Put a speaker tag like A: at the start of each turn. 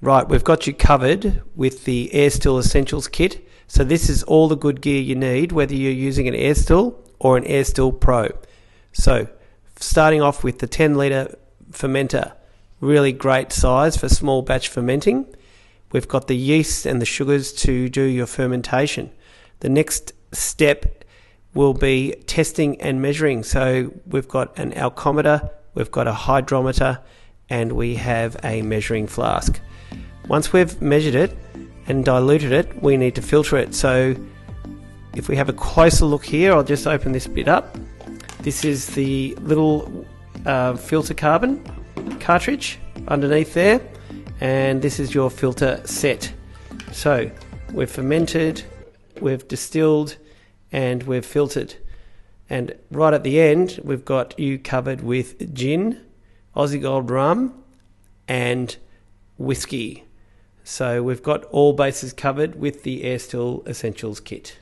A: Right, we've got you covered with the Airstill Essentials kit. So this is all the good gear you need, whether you're using an Airstill or an Airstill Pro. So starting off with the 10 litre fermenter, really great size for small batch fermenting. We've got the yeast and the sugars to do your fermentation. The next step will be testing and measuring. So we've got an alcometer, we've got a hydrometer, and we have a measuring flask. Once we've measured it and diluted it, we need to filter it. So if we have a closer look here, I'll just open this bit up. This is the little filter carbon cartridge underneath there, and this is your filter set. So we've fermented, we've distilled, and we've filtered. And right at the end, we've got you covered with gin, Aussie Gold rum, and whiskey. So we've got all bases covered with the Airstill Essentials kit.